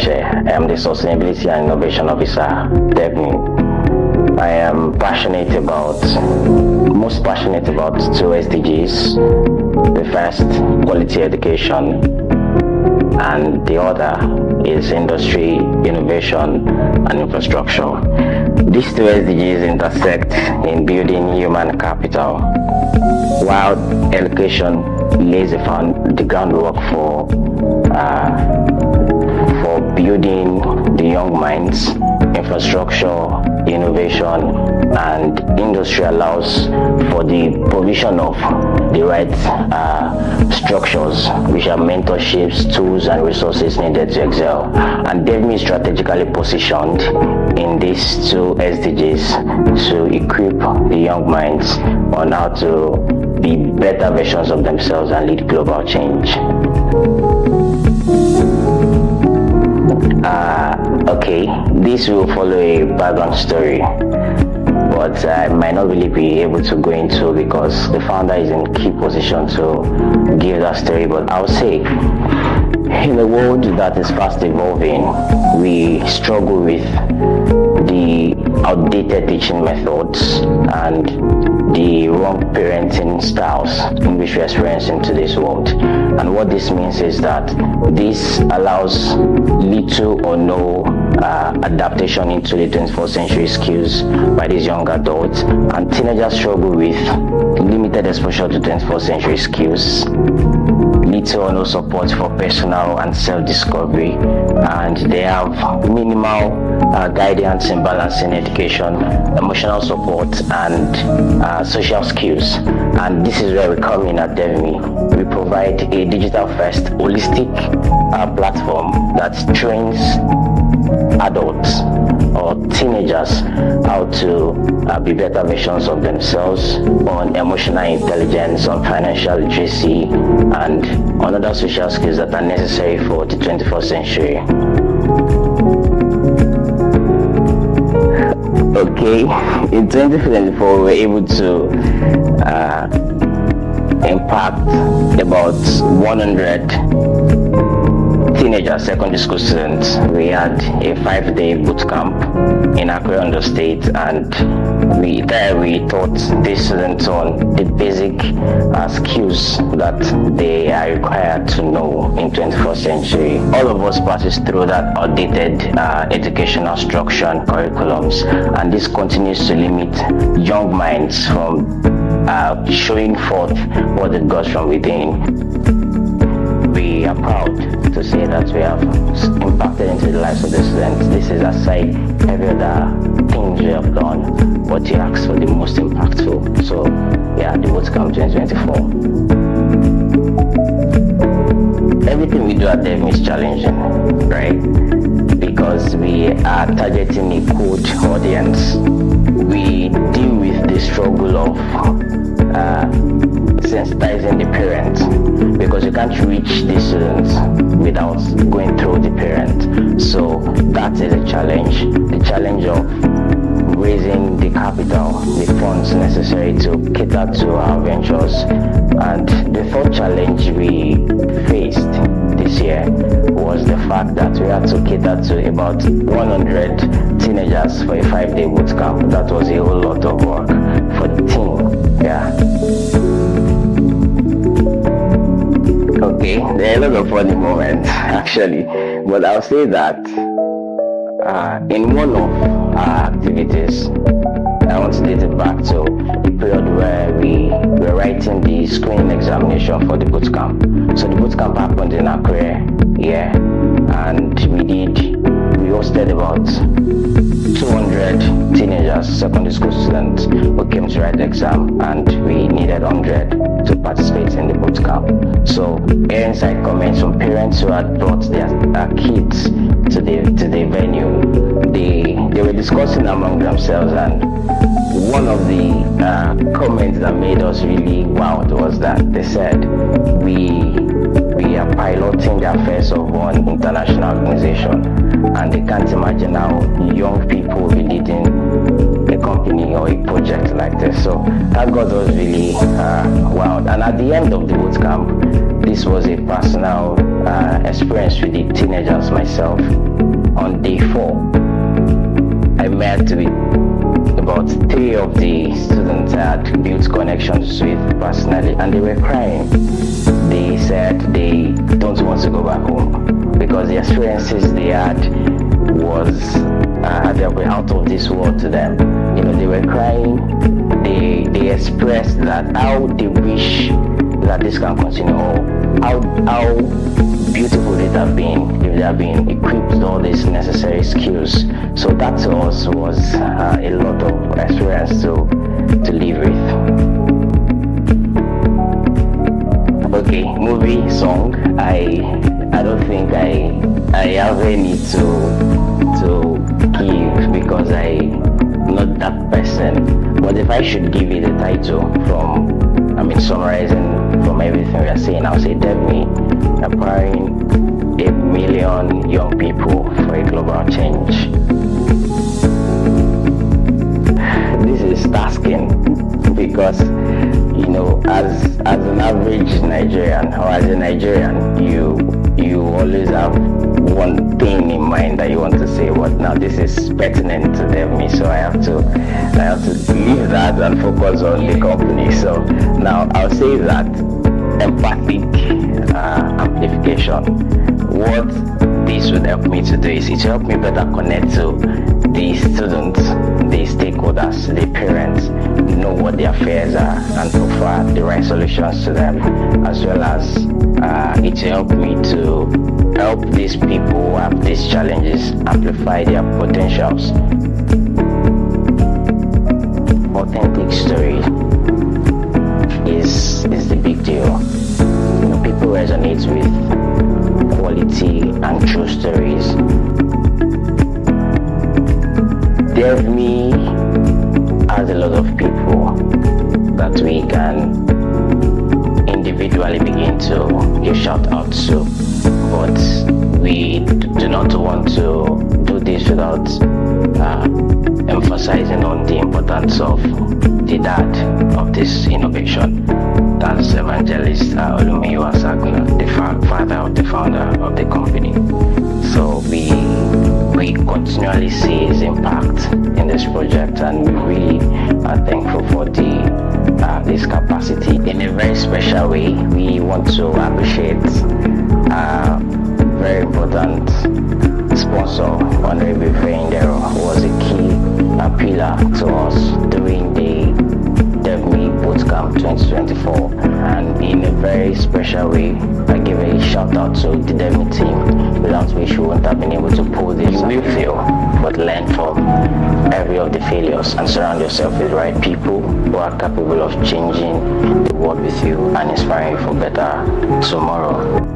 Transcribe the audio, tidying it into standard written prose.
Olu-Mese. I am the Sustainability and Innovation Officer, DevMe. I am most passionate about two SDGs. The first, quality education, and the other is industry, innovation, and infrastructure. These two SDGs intersect in building human capital, while education lays the groundwork for building the young minds. Infrastructure, innovation, and industry allows for the provision of the right structures, which are mentorships, tools, and resources needed to excel. And DevMe is strategically positioned in these two SDGs to equip the young minds on how to be better versions of themselves and lead global change. Okay, this will follow a background story, but I might not really be able to go into because the founder is in key position to give that story. But I'll say, in a world that is fast evolving, we struggle with the outdated teaching methods and the wrong parenting styles in which we experience in today's world. And what this means is that this allows little or no adaptation into the 21st century skills by these young adults, and teenagers struggle with limited exposure to 21st century skills, little or no support for personal and self-discovery, and they have minimal guidance in balancing education, emotional support, and social skills. And this is where we come in at DevMe. We provide a digital-first, holistic platform that trains adults or teenagers how to be better versions of themselves on emotional intelligence, on financial literacy, and on other social skills that are necessary for the 21st century. Okay, in 2024 we were able to impact about 100 teenagers, secondary school students. We had a 5-day boot camp in Akure, Ondo State, and we taught these students on the basic skills that they are required to know in 21st century. All of us passes through that outdated educational structure and curriculums, and this continues to limit young minds from showing forth what they've got from within. We are proud to say that we have impacted into the lives of the students. This is aside every other things we have done, but you asked for the most impactful. So yeah, the bootcamp 2024. Everything we do at DevMe is challenging, right? Because we are targeting a code audience. We deal with the struggle of sensitizing the parent, because you can't reach the students without going through the parent. So that is a challenge. The challenge of raising the capital, the funds necessary to cater to our ventures. And the third challenge we faced this year was the fact that we had to cater to about 100 teenagers for a 5-day bootcamp. That was a whole lot of work for the team. Yeah. Okay, there are a lot of funny moments actually, but I'll say that in one of our activities, I want to date it back to the period where we were writing the screening examination for the bootcamp. So the bootcamp happened in Akure, and we hosted about 200 teenagers, secondary school students who came to write the exam, and we needed 100 to participate in the bootcamp. So hearing side comments from parents who had brought their kids to the venue, they were discussing among themselves, and one of the comments that made us really wowed was that they said, we are piloting the affairs of one international organization, and they can't imagine how young people will be leading a company or a project like this. So that got us really wowed. And at the end of the bootcamp, this was a personal experience with the teenagers myself. On day 4, I met with about 3 of the students I had built connections with personally, and they were crying. They said they don't want to go back home because the experiences they had was they were out of this world to them. They were crying. They expressed that how they wish that this can continue, or how beautiful it have been if they have been equipped with all these necessary skills. So that to us was a lot of experience to live with. Okay, movie, song. I don't think I have any to give because I'm not that person. But if I should give it a title summarizing from everything we are saying, I'll say DevMe, empowering 8 million young people for a global change. This is tasking because as an average Nigerian, or as a Nigerian, you always have one thing in mind that you want to say, but now this is pertinent to DevMe, so I have to leave that and focus on the company. So now I'll say that empathic amplification. What this would help me to do is it will help me better connect to the students, the stakeholders, the parents, know what their fears are and offer the right solutions to them, as well as it will help me to help these people who have these challenges amplify their potentials. Authentic story is the big deal. People resonate with quality and true stories. DevMe has a lot of people that we can individually begin to give shout out to, but we do not want to do this without emphasizing on the importance of the dad of this innovation. That's Evangelist Olu-Mese, the father of the founder of the company. So we continually see his impact in this project, and we really are thankful for this capacity. In a very special way, we want to appreciate very important sponsor, Honorable Freyndero, who was a key pillar to us during the DevMe Bootcamp 2024. And in a very special way, I give a shout out to the DevMe team, without which we wouldn't have been able to pull this. You will fail, but learn from every of the failures and surround yourself with the right people who are capable of changing the world with you and inspiring you for better tomorrow.